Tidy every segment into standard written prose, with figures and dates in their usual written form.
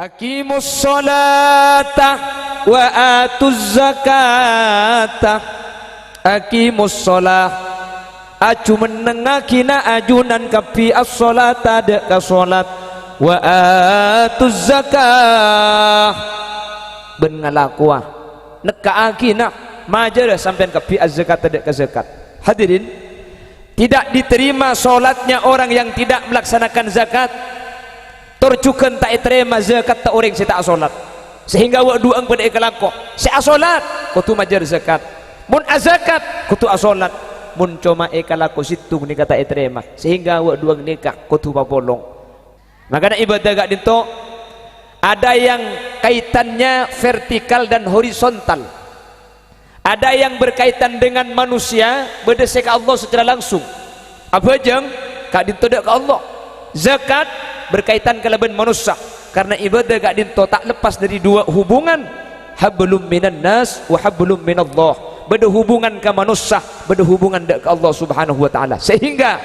Aqimus salata wa atuz zakata. Aqimus salah aju menengakina ajunan kapi as-salata dek ka salat wa atuz zakah ben ngalakuah nekaakina majar sampean kapi az-zakat dek ka zakat. Hadirin, tidak diterima solatnya orang yang tidak melaksanakan zakat. Torjukan tak terima zakat tak orang saya tak solat, sehingga wak duang pada ikalako saya solat kutu majar zakat, mun azakat kutu asolat, mun cuma ikalako situng ni kata terima sehingga wak duang nikah kutu papolong. Makanya ibadah gak dinto ada yang kaitannya vertikal dan horizontal, ada yang berkaitan dengan manusia berdasar ke Allah secara langsung. Apa jeng gak dinto dak ke Allah. Zakat berkaitan kelaban manusia, karena ibadah gak dinto tak lepas dari dua hubungan, hablum minan nas wa hablum minallah. Beda hubungan ke manusia, beda hubungan ke Allah subhanahu wa ta'ala, sehingga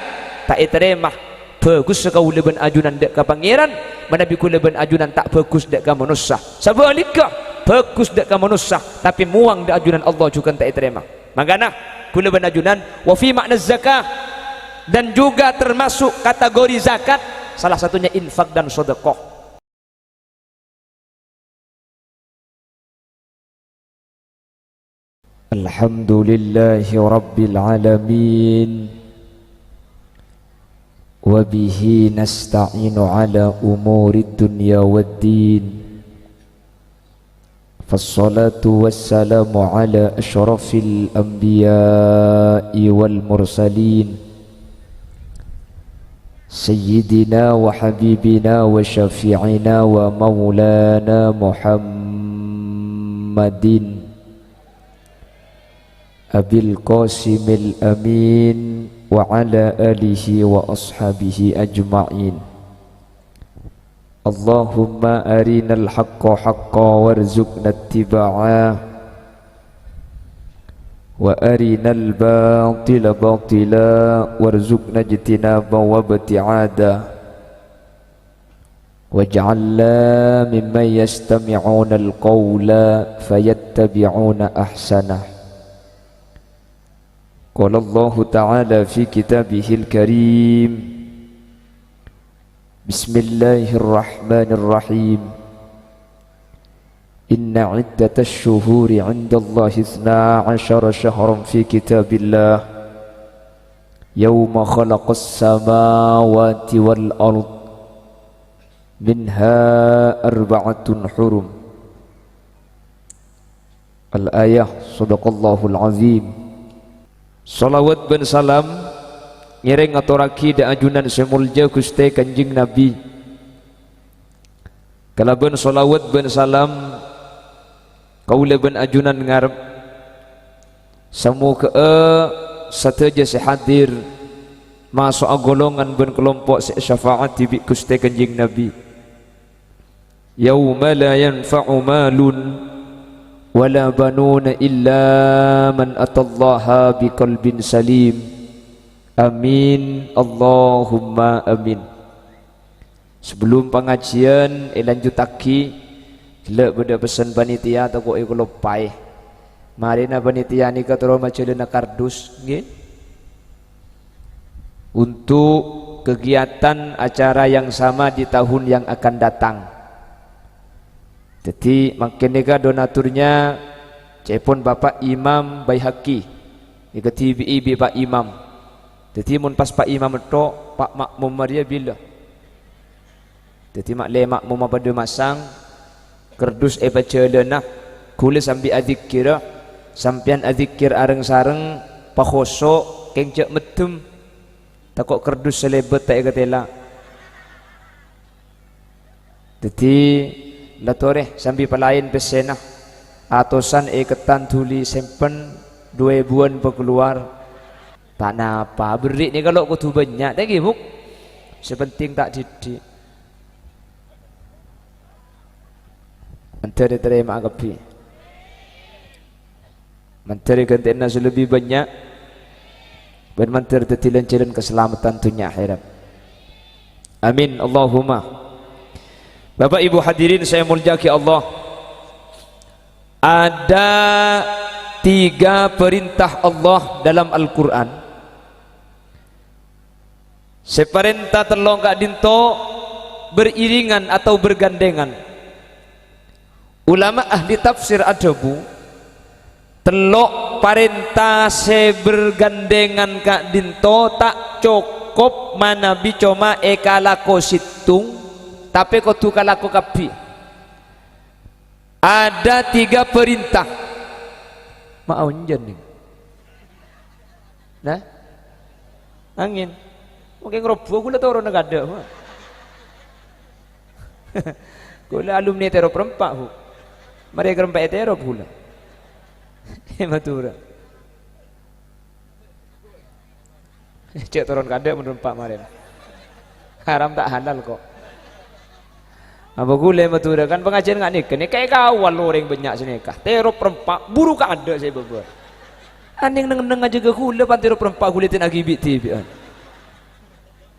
tak terima bagus sekau leban ajunan dek ke pangeran, manabi ku leban ajunan tak bagus dek ke manusia. Sebaliknya bagus dek ke manusia tapi muang dek ajunan Allah juga tak terima. Makanya ku leban ajunan wa fi makna zakah, dan juga termasuk kategori zakat salah satunya infak dan sedekah. Alhamdulillahi rabbil alamin wa bihi nasta'inu ala umuri dunya waddin. Fassalatu wassalamu ala asyrafil anbiya'i wal mursalin Sayyidina wa habibina wa syafi'ina wa maulana Muhammadin Abil Qasimil Amin wa ala alihi wa ashabihi ajma'in. Allahumma arinal haqqa haqqa warzuqna ittiba'ah wa arinal batila batila warzuqna ijtinaba wa ibti'ada waj'alna mimman yastami'una al-qawla fayattabi'una ahsanah. Qala Allah ta'ala fi kitabihil karim, Bismillahirrahmanirrahim. Inna iddatash shuhuri 'inda Allahi 12 syahran fi kitabillah yawma khalaqas samawati wal ard minha arba'atun hurum. Al-ayah. Sadaqallahul azim. Salawat ben salam ngiring aturaki da ajunan semulja Gusti Kanjeng Nabi. Kalaban salawat ben salam kaula ben ajunan ngarep samu ke sateja sehadir masuk golongan ben kelompok syafaat tibi Gusti Kanjeng Nabi. Yauma la yanfa'u malun wala banuna illa man atallaha biqalbin salim. Amin Allahumma amin. Sebelum pengajian lanjutaki lek beda pesan panitia atau kok lupai. Mari na panitia ni katro macelena kardus nggih. Untuk kegiatan acara yang sama di tahun yang akan datang. Jadi makin nika donaturnya cepon Bapak Imam Baihaqi. Ikati ibi Pak Imam. Jadi mun pas Pak Imam itu Pak Makmum Maria bila. Jadi makmum pada masang kerdus baca lenah kulis sambil adzikir sampian adzikir areng sareng pakhoso kengcek medem takok kerdus selebet tak katela. Jadi latore sambil pelain pesenah atosan ketan tuli sempen 2 bulan keluar tak napa beri ni kalau kutu banyak tak gimuk sepenting tak didik menteri terima agapi menteri gantian lebih banyak dan menteri tetilan jalan keselamatan dunia akhirat. Amin Allahumma. Bapak Ibu hadirin saya muliakan Allah, ada 3 perintah Allah dalam Al-Quran. Seperintah telong kak dinto beriringan atau bergandengan. Ulama ahli tafsir adabu telok perintah se bergandengan kak dinto tak cukup mana bicoma ekalako situng tapi kotu kalako kapi. Ada 3 perintah. Mau jen nih. Nah, angin. Mungkin ngeroboh gula tau orang negada. Gula alumni teror perempat bu. Mereka perempat teror gula. Matura. Cek turun kada menurut Pak Maren. Haram tak halal kok. Apa gula matura kan pengajian nggak nikah. Nih kayak kawal orang banyak sini kah. Teror perempat buru kada saya beber. Aning neng aja ke gula pan teror perempat gula tin agibit TV.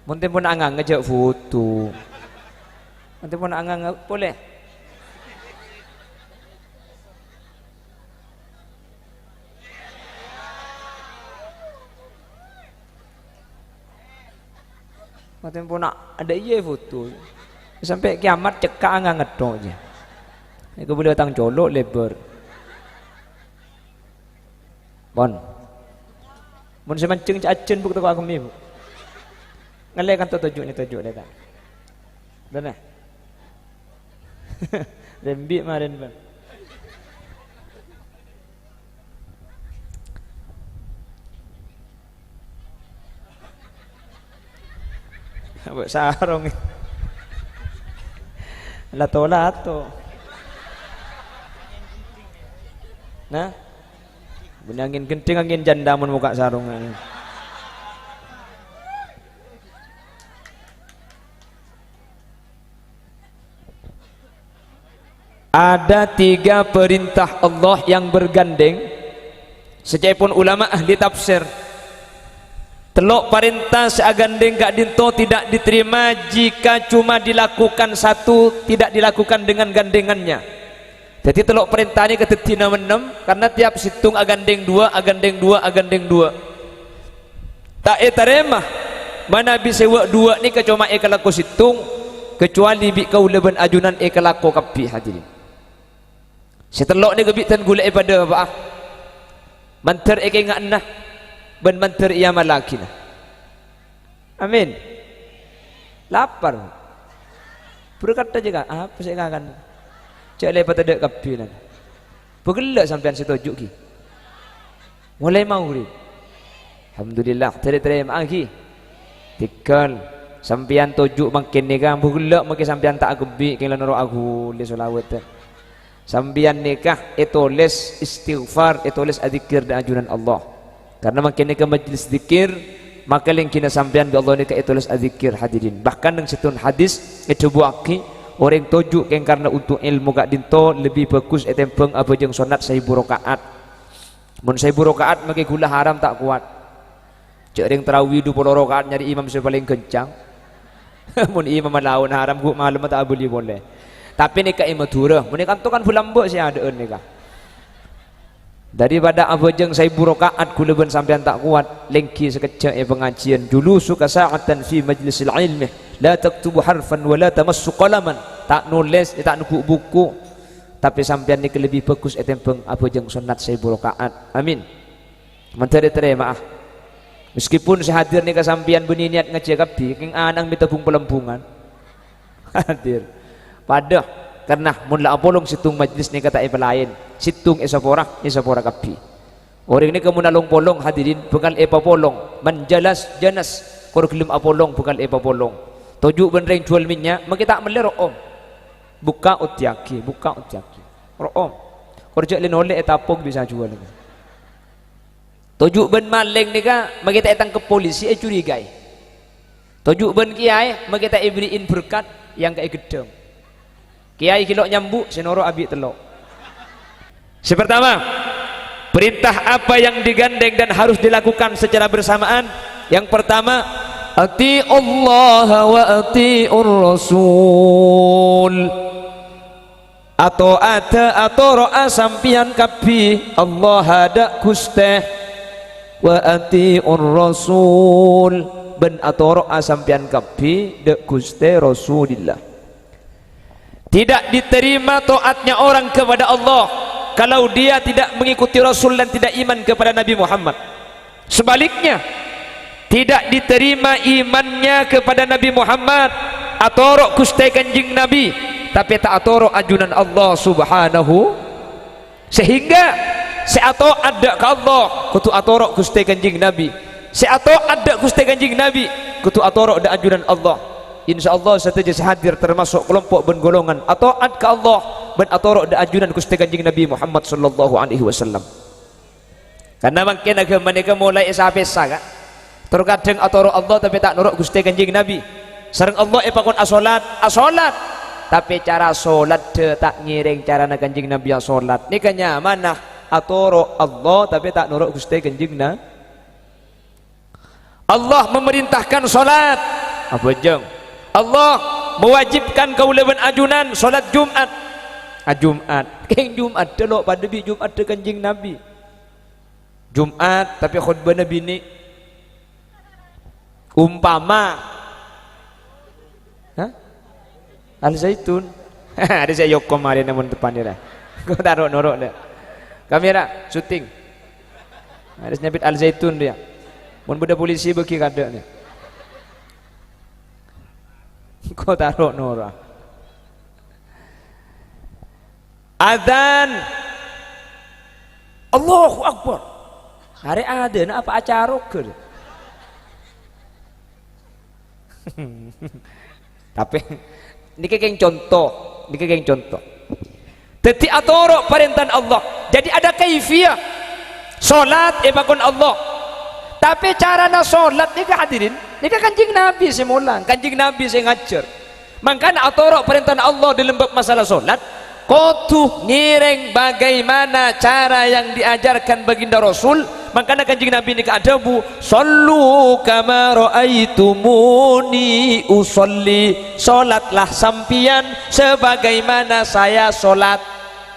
Mungkin pun angang ngejak foto. Mungkin pun angang boleh. Mungkin pun ada iya foto. Sampai kiamat cekak angang ngedok aja. Aku boleh datang colok lebar. Bon. Mun semancing cacen buk teko aku mi. Ngelekan tujuh dah tak. Dan Rembi marin bang. Abang sarong. Lato. Nah, benangin genting angin janda mun muka sarung. Ada 3 perintah Allah yang bergandeng. Sejaipun ulama ahli tafsir telok perintah seagandeng gak dinto tidak diterima jika cuma dilakukan satu, tidak dilakukan dengan gandengannya. Jadi telok perintah ini ketetina menem karena tiap situng agandeng 2, agandeng 2, agandeng 2. Tak terima mana bisa wak 2 ni kecuma ekalaku situng kecuali bi kau leben ajunan ekalaku kapi hadirin. Setelok ni kebitan gula pada apa? Mantar eke ngaknah ben mantar ia malakina. Amin. Lapar. Berkata juga apa saya akan cak lepas tak kapi nan. Bergelak sampean setuju ki. Mulai mau ni. Alhamdulillah terima lagi. Tikal sampean tujuk makin ni kan bergelak makin sampean tak gebi kelan ro aku le solawat. Sambian nikah itulis istighfar, itulis adzikir dan ajunan Allah. Karena makin nikah majlis zikir, maka lingkina sambian bi Allah nikah itulis adzikir hadirin. Bahkan dengan situn hadis itu buaki orang tujuh yang karena untuk ilmu gak dinto lebih bagus etempeng apa jeng sunat 1000 rakaat. Mun 1000 rakaat maka gula haram tak kuat. Cek ring tarawih 20 rakaat nyari imam paling kencang. Mun imam lawan haram gua malam tak boleh. Tapi nikah imatura, menikah tu kan bulan bok sih ada nikah. Daripada apa jeng 1000 rakaat kuleban sampean tak kuat, lengki sekejap pengajian. Dulu suka sa'atan fi majlisil ilmi, la taktubu harfan wa la tamassu qalaman. Tak nulis, tak nukuk buku. Tapi sampean nikah lebih bagus etempeng apa jeng sunat 1000 rakaat. Amin. Menteri terima. Meskipun sehadir nikah sampean beni niat ngecek kapi, king anang mitabung pelembungan. Hadir. Pada karena mula apolong situng majlis ni kata lain situng esapora kapi orang ni kamu nalong polong hadirin bekal polong menjalas janas kor gelem apolong bekal polong tujuh benreng jual minyak makita melero om buka utiaki ro om kerja lin oleh etapong bisa jual tujuh ben maling ni ka makita etang ke polisi curigai tujuh ben kiai makita iberiin berkat yang kayak gedeng. Kiai kilok nyambu, senoro abi telok. Pertama, perintah apa yang digandeng dan harus dilakukan secara bersamaan? Yang pertama, ati Allah wa atiur rasul. Atau ada atau ro'a sampian kabi Allah ada Gusti wa atiur rasul ben atau ro'a sampian kabi de Gusti Rasulillah. Tidak diterima taatnya orang kepada Allah kalau dia tidak mengikuti Rasul dan tidak iman kepada Nabi Muhammad. Sebaliknya tidak diterima imannya kepada Nabi Muhammad atau ro'a Gusti Kanjeng Nabi tapi tak atoro ajunan Allah subhanahu, sehingga seato ada ke Allah kutu atoro Gusti Kanjeng Nabi, seato ada Gusti Kanjeng Nabi kutu atoro ada ajunan Allah. InsyaAllah saja hadir termasuk kelompok ben golongan atau ad ke Allah ben atoro ada ajunan Gusti Kanjeng Nabi Muhammad sallallahu alaihi wasallam. Karena makin agama mereka mulai esa-pesa kan terkadang atoro Allah tapi tak nurut Gusti Kanjeng Nabi. Sareng Allah pakon asolat asolat tapi cara solat de tak ngiring cara Kanjeng Nabi yang solat nikahnya mana atoro Allah tapi tak nurut Gusti Kanjeng Nabi. Allah memerintahkan solat apa jeng? Allah mewajibkan kaulaban ajunan solat Jumat. Jumat keng Jumat delok pada bi Jumat de Kanjeng Nabi. Jumat tapi khutbah Nabi ni umpama Al Zaitun. Ada saya yok kemarin namun depan dia. Kau taruh norok dia. Kamera syuting. Ada nyabit Al Zaitun dia. Mun budak polisi bagi kada ni. Kau taruh norok. Adzan. Allahu Akbar. Hari ada nak apa acara ke? Tapi niki keng contoh, niki keng contoh. Teti atoro perintahan Allah. Jadi ada kaifiyah. Salat bakun Allah. Tapi cara na salat nika hadirin, nika Kanjeng Nabi semulang, Kanjeng Nabi saya ngajar. Mangkana atoro perintahan Allah dalam bab masalah salat, kudu ngiring bagaimana cara yang diajarkan baginda Rasul. Makanya Kanjeng Nabi ini keadabu sallu kama ra'aitumuni usolli, solatlah sampian sebagaimana saya solat.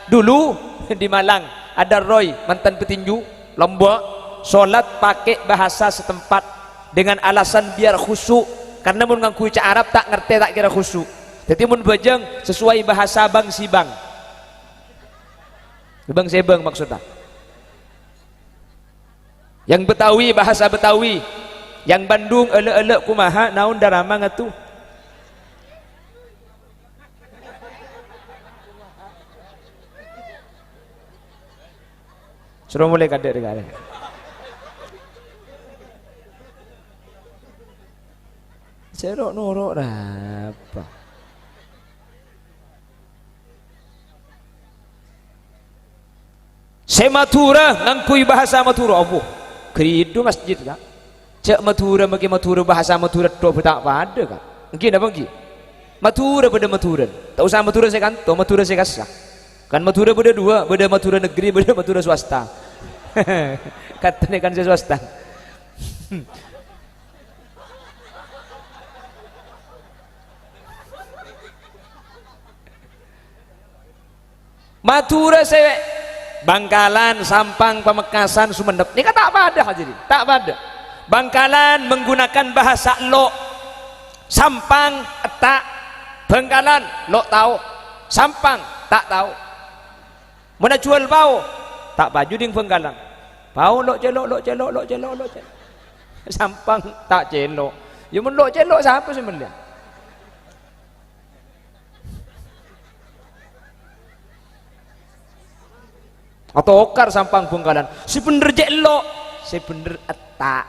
Dulu di Malang ada Roy mantan petinju Lombok solat pakai bahasa setempat dengan alasan biar khusyuk karena mun ngaku Arab tak ngerti tak kira khusyuk. Jadi mun bajeng sesuai bahasa bang sibang sebang maksudnya. Yang Betawi bahasa Betawi, yang Bandung elek-elek kumaha naon darama ngatu. Suruh mulai kadek dekat. Cerok norok apa? Sematura ngangkui bahasa Matura apa? Keridu masjid kak cak Matura bagi Matura bahasa Matura tok tak pada kak mungkin apa lagi Matura pada Matura tak usah Matura saya kantor Matura saya kasah kan Matura pada dua pada Matura negeri pada Matura swasta katanya kan saya swasta Matura saya Bangkalan, Sampang, Pamekasan, Sumenep. Ini kan tak pada hadirin, tak pada. Bangkalan menggunakan bahasa lo, Sampang tak, Bangkalan lo tahu, Sampang tak tahu. Mana jual bau, tak baju ding Bangkalan. Bau lo celok, lo celok, lo celok, lo celok. Sampang tak celok. Ya mun lo celok siapa sih melihat? Atau okar Sampang Bangkalan si bener je lo si bener etak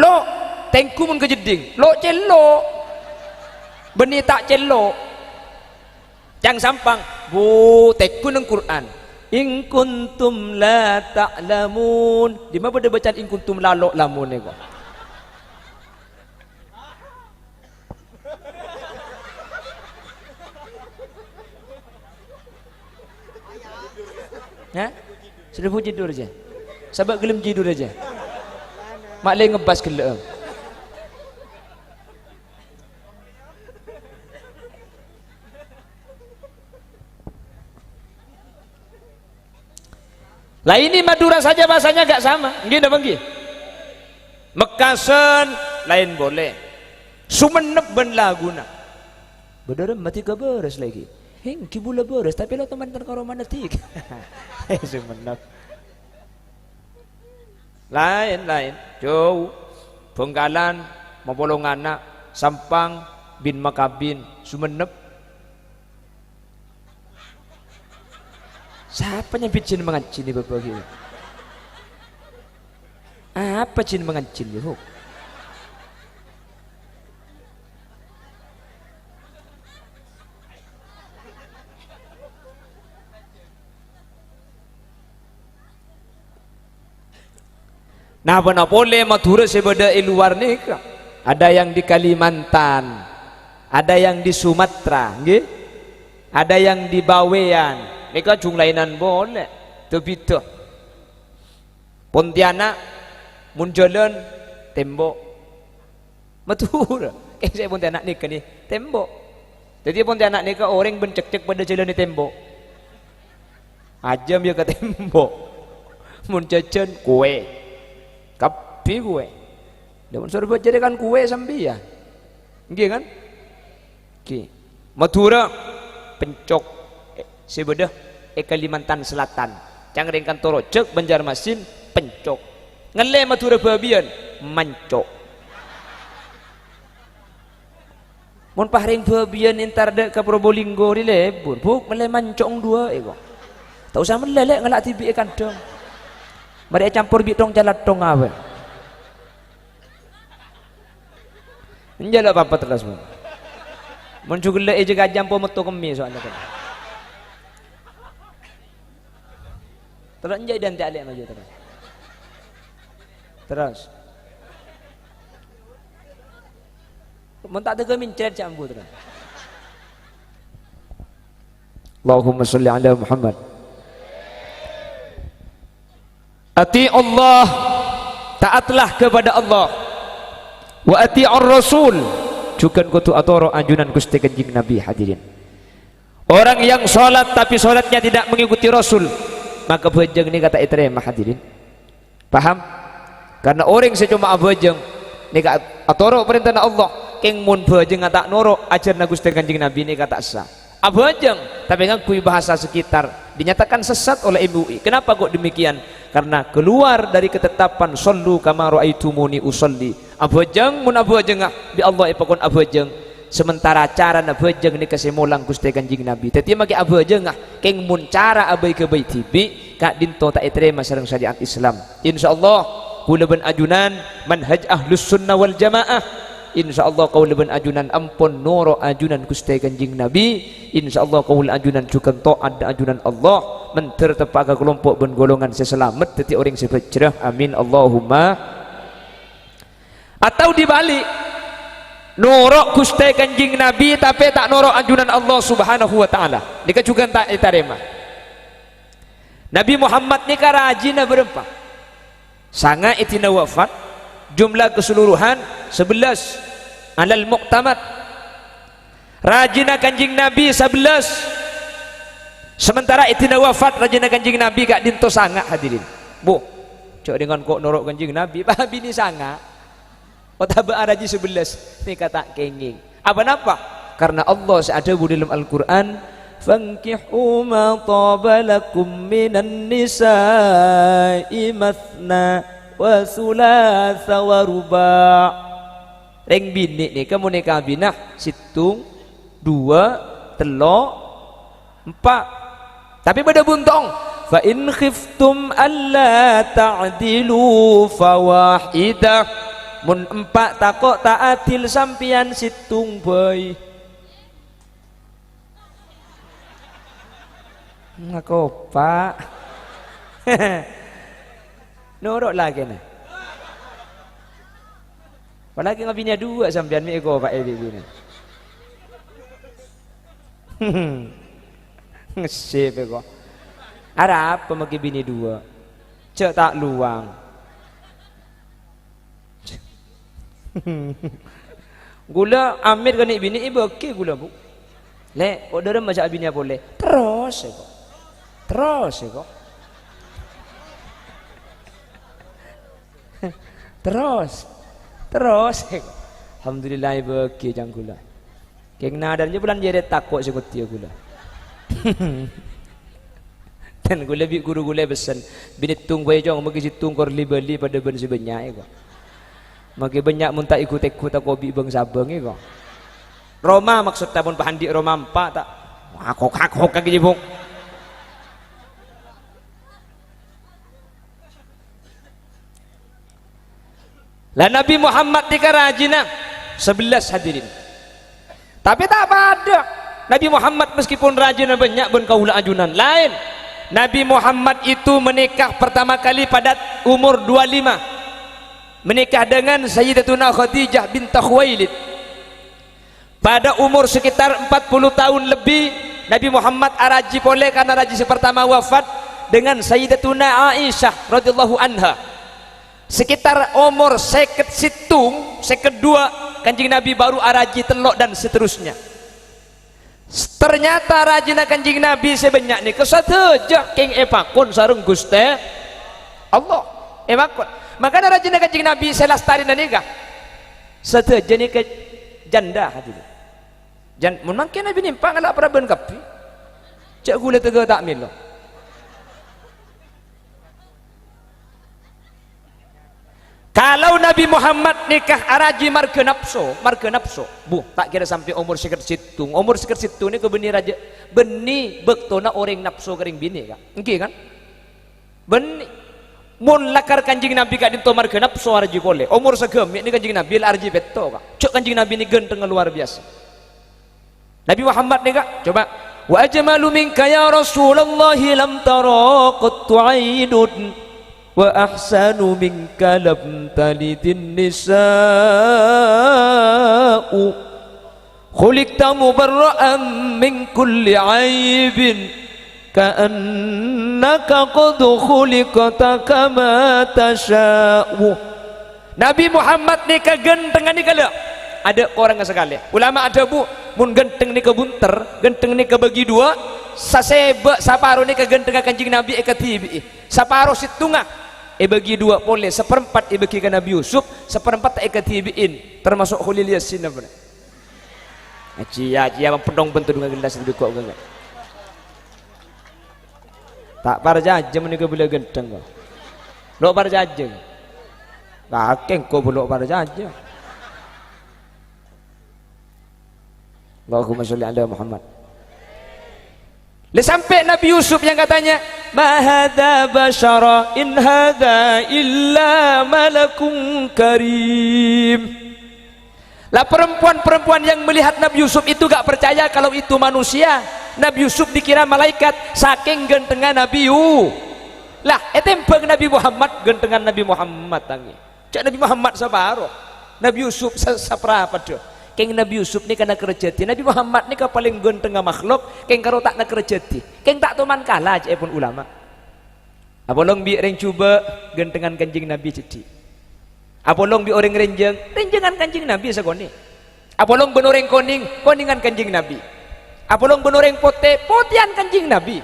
lo tengku mun kejeding lo celo beni tak celo yang Sampang bu tengku nang Quran in kuntum la ta'lamun di mana pada bacaan in kuntum la lo lamun ni kok ya sudah puji tidur aja sabak gelem tidur aja mak le ngebas gelem Lah ini Madura saja bahasanya gak sama. Nggih napa nggih? Mekasen lain boleh. Sumenep ben laguna. Bener mati ke beres lagi. Hing kibula beres tapi lo teman karo manetik. Sumenep. Lain jauh Bengkalan Mapolongana Sampang bin Makabin Sumenep. Siapa yang bikin mengancin ini bapak gitu? Apa cin mengancin itu? Nah, benar boleh Madura sebeda di luar nikah. Ada yang di Kalimantan, ada yang di Sumatera, nggih? Ada yang di Bawean. Nikah jumlahinan boleh. Tapi tu Pontianak, Munjalan, tembok. Madura. Saya Pontianak nikah ni tembok. Jadi Pontianak nikah orang bencek-cek pada jalan di tembok. Ajam ya ke tembok. Munjajan kue. Kapi kue. Daun sorbat jadi kan kue sambian. Nggih kan? Nggih. Madura pencok sebedah Kalimantan Selatan. Cangring Toro cek Banjarmasin pencok. Ngele Madura babian mancok. Mun paring babian entar dek ke Probolinggo di lebur. Buk mele mancok dua ego. Tak usah melelek ngelak tibi kandang. Mereka campur bitong jalan tong apa? Menjala apa terus pun. Mencugule aja gajam pun metu kemi soalnya kan. Terus menjadi dan tak lihat aja terus. Terus. Mentak tu kami cerit campur terus. Allahumma salli ala Muhammad. Ati Allah, taatlah kepada Allah. Wa ati'ur Rasul, jukan kutu atoro anjunan Gusti Kanjeng Nabi. Hadirin, orang yang sholat tapi sholatnya tidak mengikuti Rasul, maka bejeng ini kata iterema. Hadirin paham? Karena orang secuma bejeng ini kata atoro perintah Allah, keng mun bejeng tak noro ajarna Gusti Kanjeng Nabi ini kata sah. Abajeng tapi ngakui bahasa sekitar dinyatakan sesat oleh MUI. Kenapa kok demikian? Karena keluar dari ketetapan sallu kama raaitumuni usolli. Abajeng mun abajeng bi Allah ipakon abajeng. Sementara cara abajeng ni kesemulang Gusti Kanjeng Nabi. Teti maki abajeng keng mun cara abai ke bai tibi kak dinto tak terima sareng syariat Islam. Insyaallah kula ben ajunan manhaj ahlus sunnah wal jamaah. InsyaAllah kau leban ajunan ampun noro ajunan Gusti Kanjeng Nabi. InsyaAllah kau ajunan juga taat ajunan Allah mentertepaga kelompok ben golongan seselamat teti orang sebecerah. Amin Allahumma. Atau dibalik noro Gusti Kanjeng Nabi tapi tak noro ajunan Allah Subhanahu wa taala. Nika juga tak diterima. Nabi Muhammad ni rajin berempat. Sanga itina wafat jumlah keseluruhan 11 alal muktamad. Rajina Kanjeng Nabi 11. Sementara itina wafat rajina Kanjeng Nabi gak dinto sanga. Hadirin bu cok dengan kok norok Kanjeng Nabi babi ni sanga otaba araji 11 ni kata kenging apa napa? Karena Allah seada dalam Al-Quran, fankihu ma tabalakum minan nisa'i mathna wa thulatha wa ruba'. Reng bini ni kamu nikah binah situng 2 telok 4 tapi pada buntong fa in khiftum alla ta'dilu fawahidah mun 4 takok tak adil sampian situng boy ngako pak norok lagi nih. Apalagi ngabinya 2 sampean mi eko Pak Ebi ni. Ngesip eko. Ada apa maki bini 2? Cek tak luang. Gula Amir kan bini ibu okey gula bu. Le, order macam bini boleh. Terus eko. terus alhamdulillah bagi janggula keng nadarnya bulan jadi takut seperti gula dan gula bi guru gula besan binitung bae jong magi situng kor libeli pada ben sebanyak kok magi banyak mun tak ikut aku bi bang sabeng kok Roma maksud tabun pahandi Roma empat tak hakok kaki jibuk lah Nabi Muhammad ni rajina 11 hadirin tapi tak ada Nabi Muhammad meskipun rajin banyak pun kaula ajunan lain Nabi Muhammad itu menikah pertama kali pada umur 25 menikah dengan Sayyidatuna Khadijah bint Khuwailid pada umur sekitar 40 tahun lebih Nabi Muhammad araji boleh karena raji pertama wafat dengan Sayyidatuna Aisyah radhiyallahu anha sekitar umur seket situng seket dua kanjing Nabi baru araji telok dan seterusnya ternyata rajina kanjing Nabi sebanyak ni kesateja king epakun sarung Guste Allah epakun makanya rajina kanjing Nabi selastari nikah sateja ni ke janda hadirin jan mungkin Nabi nimpa ngalak praben kapi cak gula tega tak milo kalau Nabi Muhammad nikah araji marga nafsu bu tak kira sampai umur sekitar situ ni ke beni raja beni bektona orang nafsu kering bini kak engki kan beni mun lakar kanjing Nabi kak dinto marga nafsu araji boleh umur segemi ni kanjing Nabi araji beto kak cok kanjing Nabi ni genteng luar biasa Nabi Muhammad ni kak coba wa ajmalu minka ya Rasulullah lam tara qattu ainun wa ahsanu minka lam talidin nisa'u khuliqta mubarra'an min kulli aibin ka'annaka qad khuliqta kama tasha'u Nabi Muhammad ni kegentengan ni kala ada orang sekali ulama ada bu mun genteng ni kebunter genteng ni kebagi dua sasebe saparo ni kegentengan kanjing Nabi ekatibi saparo situngah bagi dua boleh seperempat bagi ke Nabi Yusuf seperempat ekatibiin termasuk Khulil Yasin apa cia yang pedong bentuk dengan gelas lebih kuat enggak tak parjajem ni ke boleh genteng kau lo parjajem kakek kau belok parjajem Allahumma sholli ala Muhammad sampai Nabi Yusuf yang katanya ma hadza basyara in hadza illa malakun karim lah perempuan-perempuan yang melihat Nabi Yusuf itu gak percaya kalau itu manusia Nabi Yusuf dikira malaikat saking gentengan Nabi lah etempeng Nabi Muhammad gentengan Nabi Muhammad tangi cak Nabi Muhammad sabaro Nabi Yusuf saprapa tu keng Nabi Yusuf ni kena kerjati Nabi Muhammad ni ka paling genteng makhluk keng karo tak nak kerjati keng tak tuman kalah aja pun ulama apolong bi orang cuba gentengan kanjing Nabi jadi apolong bi orang renjengan kanjing Nabi segoni apolong benoreng koningan kanjing Nabi apolong benoreng potian kanjing Nabi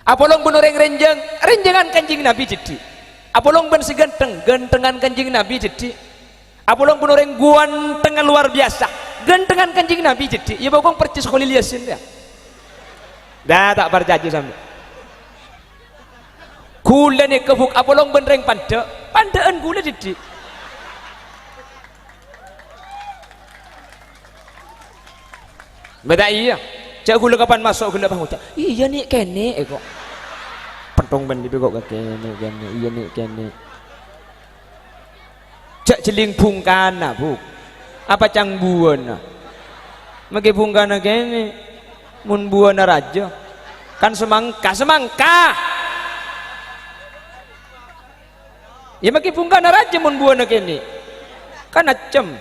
apolong benoreng renjengan kanjing Nabi jadi apolong ben gentengan kanjing Nabi jadi apolong benoreng guan tengah luar biasa gentengan kanjing Nabi jadi ya bokong percis Khulil Yasin ya dah tak berjanji sampai gula ni kebuk apolong benereng pandaan gula jadi beda iya cak gula kapan masuk gula bangun iya nih kene kok pentong ben dibegok kene iya nih kene cak celing bungkana bu apa cang buana mage bungkana kene mun buana raja kan semangka ya mage bungkana raja mun buana kene kan acem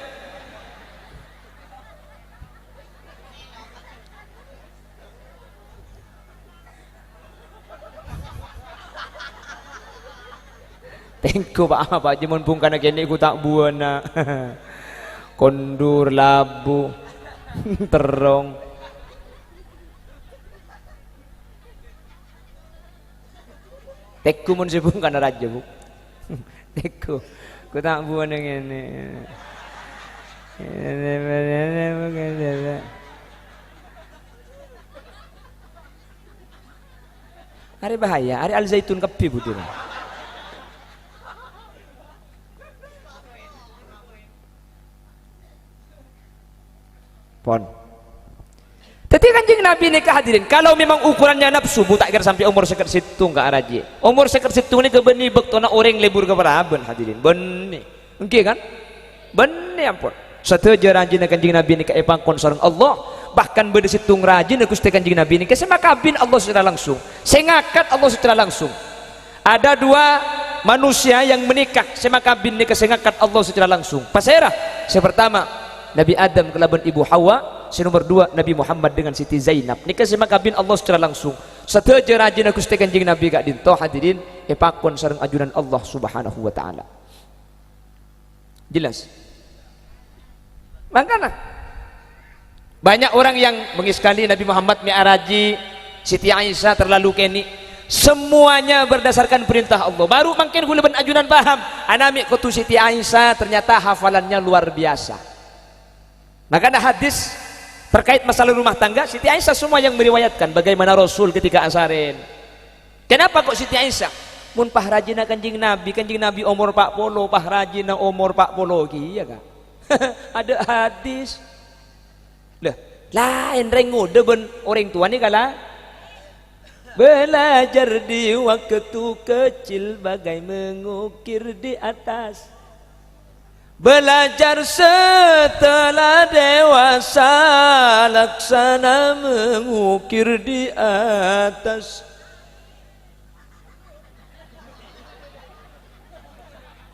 tengku apa jemun bungkana kene ku tak buana kondur labu terong tekku mun sibung kana raja bu Ku tak buat dengan ini. Hari bahaya, hari al zaitun kepi butir. Pon. Tapi kanjeng Nabi ini kehadirin. Kalau memang ukurannya nafsu, bu tak kira sampai umur seker situ nggak araji. Umur seker situ ini kebeni bektona orang lebur ke beraben hadirin. Beni, oke kan? Beni ampun. Setuju rajin kanjeng Nabi ini keepangkon sareng Allah. Bahkan beda situ rajin aku setekan kanjeng Nabi ini. Kesemakabin Allah secara langsung. Sengakat Allah secara langsung. Ada dua manusia yang menikah. Semakabin ini kesengakat Allah secara langsung. Pasera. Yang pertama Nabi Adam kelaban ibu Hawa. Nomor dua Nabi Muhammad dengan Siti Zainab. Nikah sama kabin Allah secara langsung. Setuju rajin aku setekan kanjeng Nabi gak dinto hadirin epakon sareng ajunan Allah Subhanahu wa taala. Jelas. Makanya banyak orang yang mengiskali Nabi Muhammad mi'araji, Siti Aisyah terlalu keni. Semuanya berdasarkan perintah Allah. Baru makin guleban ajunan paham. Anami kutu Siti Aisyah ternyata hafalannya luar biasa. Makanya hadis terkait masalah rumah tangga, Siti Aisyah semua yang meriwayatkan bagaimana Rasul ketika asarin. Kenapa kok Siti Aisyah? Mun pahrajina kanjeng Nabi umur 40, pahrajina umur 40 iya kak? Ada hadis. Lah, lain rengo deben orang tua nih kala. Belajar di waktu kecil bagai mengukir di atas. Belajar setelah dewasa laksana mengukir di atas.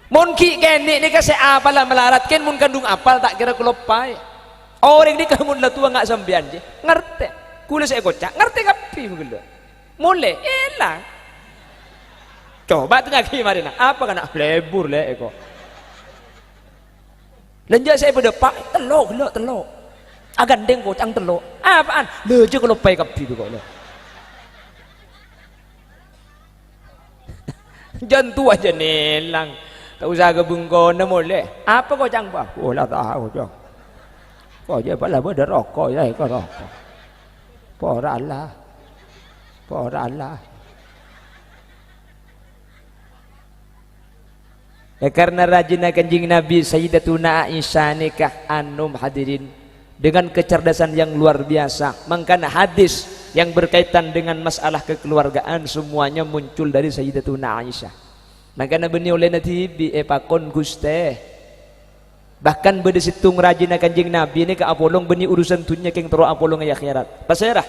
Mun ki kene ni kasih apal lah melaratkan mun kandung apal tak kira kulopai. Orang ni kamu lah tua ngak sambian je. Ngerti? Kula saya kocak. Ngerti kapi mungkin. Mulai elah. Coba tengah gimana? Apa kena lebur le eko. Lenja saya pada pak telok. Agan deng kocang telok. Apaan? Le je kalau pai kapi kok le. Jantu aja nelang. Tak usah kebungkona boleh. Apa kocang pak? Oh lah tahu kocang. Kok je pala pada rokok ya kok rokok. Poralah. Ya karena rajinnya kanjeng Nabi Sayyidatuna Aisyah nikah anum hadirin dengan kecerdasan yang luar biasa. Makanya hadis yang berkaitan dengan masalah kekeluargaan semuanya muncul dari Sayyidatuna Aisyah. Makanya beni oleh nanti pakon guste. Bahkan beda situng rajinnya kanjeng Nabi ini ke Apolong beni urusan dunia keng tero Apolong ya akhirat. Pasirah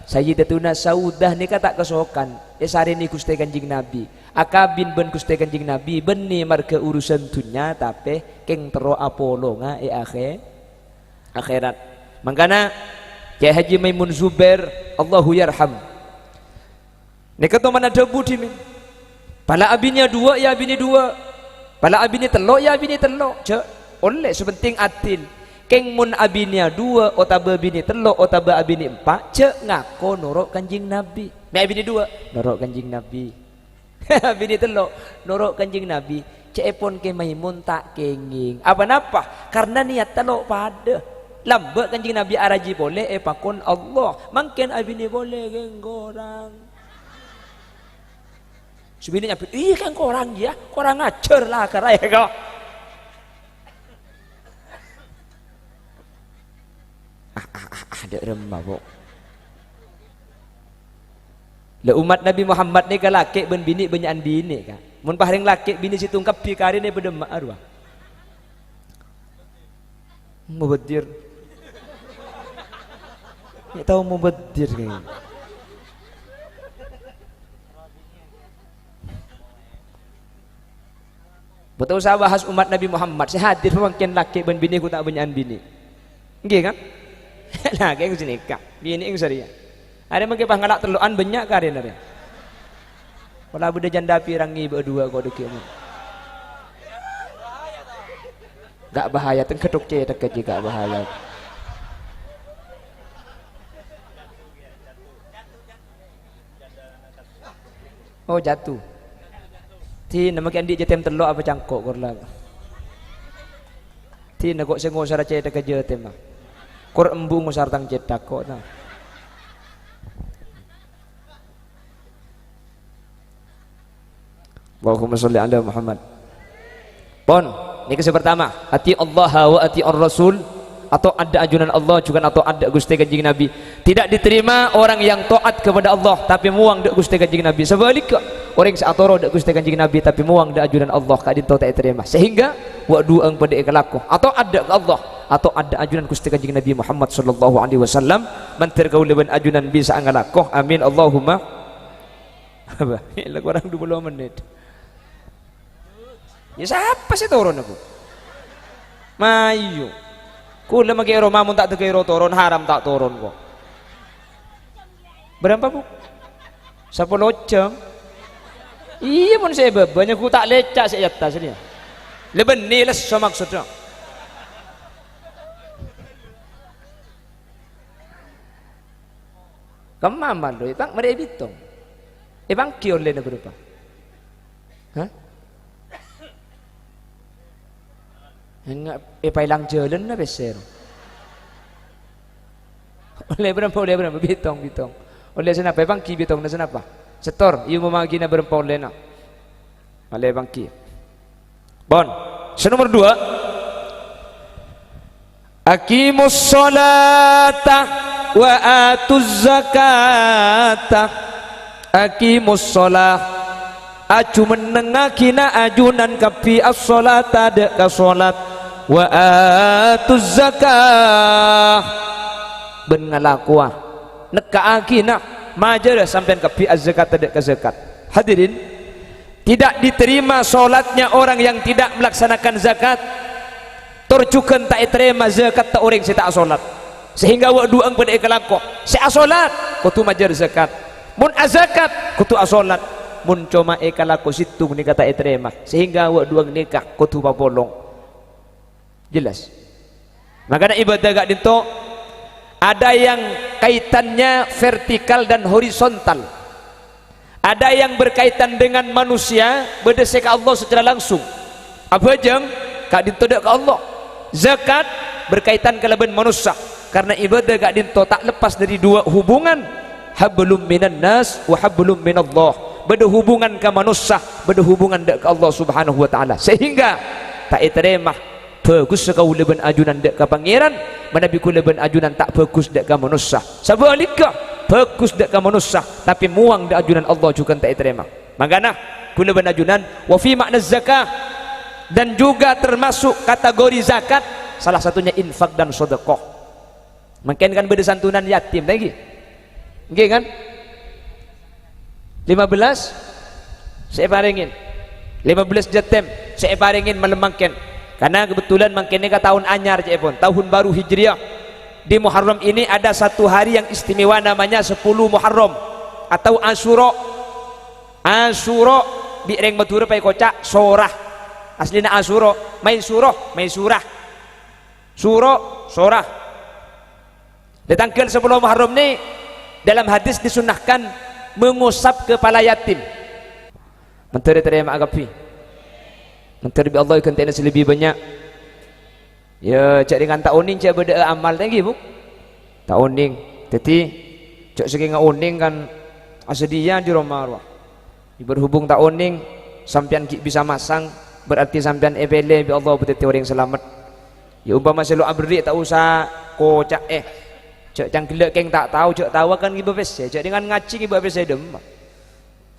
Sayyidatuna Saudah ni kata kesokan sari ni guste kanjeng Nabi akabin ben guste kanjeng Nabi beni marga urusan dunia tapi keng tero Apolo nga akhirat. Makanya Kyai Haji Maimun Zubair Allahu yarham ni kata mana debu di min pala abinya dua ya abini dua pala abini telok ya abini telok cek oleh sepenting atin keng mun abinya dua otaba bini telok otaba abini empat cek ngako norok kanjing Nabi me abini dua norok kanjing Nabi abini telok norok kanjing Nabi cek epon ke Maimun tak kenging apa napa karena niat telok pada lambat kanjing Nabi araji boleh pakon Allah mungkin abini boleh keng korang sebini nyapit iya kan korang ya korang ngajar lah karaya kau ada remah kok. Le umat Nabi Muhammad ni kan laki ben bini banyakan bini kan. Mun paring laki bini situ kapi kari ni berdemak arwah. Mubadir. Ya tahu mubadir kan. Betul saya bahas umat Nabi Muhammad. Saya hadir mungkin laki ben bini ku tak banyakan bini. Nggih kan? Nah, kayak sini kak, bini yang serius. Ada mungkin pangalak terluan banyak kali nari. Kalau budak janda pirangi berdua kau dukirmu. Gak bahaya, tengketuk cek tengket juga bahaya. Oh jatuh. Tina makin di jetem telok apa cangkok korla. Tina kok sengo sara cetak ke jetem mah. Kor embung sar tang cetak kok nah. Allahumma sholli ala Muhammad. Pon, ini kisah pertama, ati Allah wa ati ar-Rasul, atau ada ajunan Allah juga atau ada Gusti Kanjeng Nabi. Tidak diterima orang yang taat kepada Allah tapi muang dak Gusti Kanjeng Nabi. Sebaliknya, orang saatoro dak Gusti Kanjeng Nabi tapi muang dak ajunan Allah kadin tak terima. Sehingga wa duang pada ikhlaku atau ada ke Allah atau ada ajunan Gusti Kanjeng Nabi Muhammad sallallahu alaihi wasallam mentir kauleban ajunan bisa ngalakoh. Amin Allahumma. Apa? Lagu orang 20 menit. Ya siapa sih turun aku? Mayu. Kula magiro mamun tak tegiro turun haram tak turun kok. Berapa bu? 10 jam. Iya pun saya banyak ku tak lecak saya atas dia. Leben nilas so maksudnya. Kemaman do, ibang mereka bitong. Ibang kior le na berapa? Hah? Enggak, pailang jalan na beser. Oleh berapa bitong. Oleh senapa bangki bitong na senapa? Setor, iyo memagi na berapa oleh na. Oleh bangki. Bon, nomor 2. Aqimus sholata wa atuz zakata. Aqimus sholah. Aju menengakina ajunan kapi as-sholata dek ka sholat. Wa atuz zakah ben ngalakuah nekaakina majar sampean kapi az-zakat dek ka zakat. Hadirin, tidak diterima sholatnya orang yang tidak melaksanakan zakat. Torjukan tak terima zakat tak orang saya tak sholat. Sehingga wa duang pada ikhlaku saya sholat kutu majar zakat. Mun azakat kutu asolat. Mun coma ikhlaku situ ni kata terima. Sehingga wa duang nikah kutu papolong. Jelas. Makanya ibadah gak dinto ada yang kaitannya vertikal dan horizontal. Ada yang berkaitan dengan manusia berdasar ke Allah secara langsung. Apa jeng gak dinto ke Allah. Zakat berkaitan ke leban manusia. Karena ibadah gak dinto tak lepas dari dua hubungan. Hablum minan nas wa hablum minallah. Berhubungan ke manusia, berhubungan ke Allah Subhanahu wa taala. Sehingga tak terima bagus sekau leban ajunan dek ke pangeran, menabi ku leban ajunan tak bagus dek ke manusia. Sebaliknya bagus dek ke manusia tapi muang dek ajunan Allah juga tak terima. Makanya ku leban ajunan wa fi makna zakah, dan juga termasuk kategori zakat salah satunya infak dan sedekah. Mungkin kan beda santunan yatim lagi. Nggih kan? 15 saya paringin. 15 jatem saya paringin melemangkan. Karena kebetulan mungkin ini ke tahun anyar pun, tahun baru Hijriah. Di Muharram ini ada satu hari yang istimewa namanya 10 Muharram atau Asyura. Asyura di reng Madura pai kocak sorah. Aslinya Asyura, Maisurah. Sorah. Di tanggal 10 Muharram ini dalam hadis disunahkan mengusap kepala yatim. Menteri terima agapi. Menteri Allah ikan tenas lebih banyak. Ya cak dengan tak oning cak beda amal lagi bu. Tak oning. Jadi cak segi oning kan asedia di rumah. Berhubung tak oning sampian bisa masang berarti sampian ebele bi Allah betul orang selamat. Ya umpama selu abri tak usah kocak cak cangkelak keng tak tahu cak tahu kan ibu bes cak dengan ngaci ibu bes dem.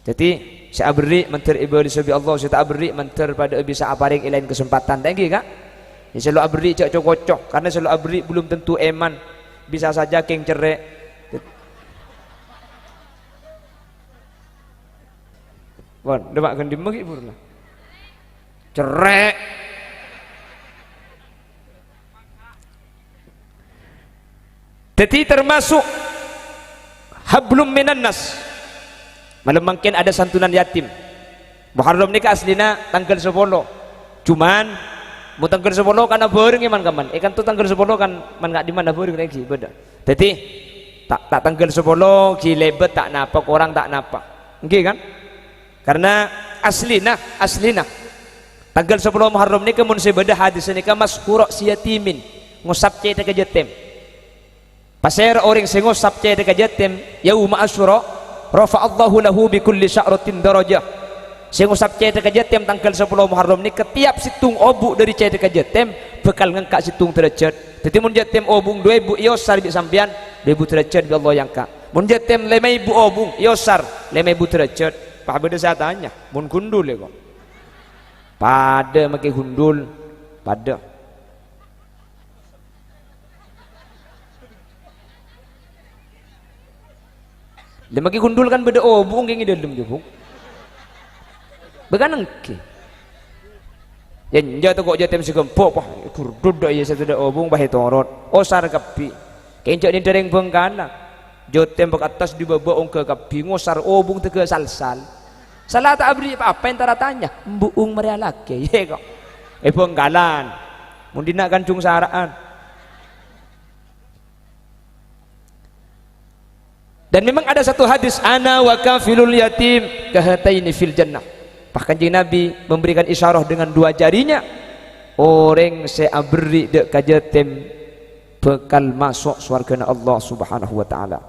Jadi saya beri menteri ibu disabi Allah, saya tak beri menteri pada bisa aparing ilain kesempatan lagi kak. Ya selalu abri cak cocok karena selalu abri belum tentu eman, bisa saja keng cerai. Wan, demak kan dimagi purna. Cerai. Jadi termasuk hablum minan nas. Malam mungkin ada santunan yatim. Muharram ni aslina tanggal 10. Cuman mu tanggal 10 kana bareng iman kaman. Ikan tu tanggal 10 kan man ngak di mana bareng lagi beda. Jadi tak tanggal 10 ki lebet tak napa orang tak napa. Nggih kan? Karena aslina tanggal 10 Muharram ni kemun sebedah hadis ni ka maskuro siyatimin ngusap cai ka jatem pasir orang sing ngusap cai ka jatem yaum asyura rafa Allahu lahu bi kulli sya'ratin darajah sing ngusap cai ka jatem tanggal 10 Muharram ni ketiap situng obuk dari cai ka jatem bakal ngangkat situng derajat. Jadi mun jatem obung 2000 yosar bi sampean 2000 derajat bi Allah yangka. Mun jatem 5000 obung yosar 5000 derajat. Pak beda saya tanya, mun gundul ya kok. Pada make gundul, pada. Dia make gundul kan beda obung yang dalam je, Bung. Beganang ke. Yan jatuh kok jatem segempok pah kurdud dak ya satu dak obung bahe torot osar kapi kencok ni dereng bengkana jatem bak atas di bawah ongke kapi ngosar obung tege salsal salah tak abri apa yang tanya mbuung maria laki ye kok bengkalan mun dina kancung saraan dan memang ada satu hadis ana wa kafilul yatim kahataini fil jannah. Bahkan Kanjeng Nabi memberikan isyarah dengan dua jarinya orang saya beri dek kajatem bekal masuk surga Allah Subhanahu wa taala.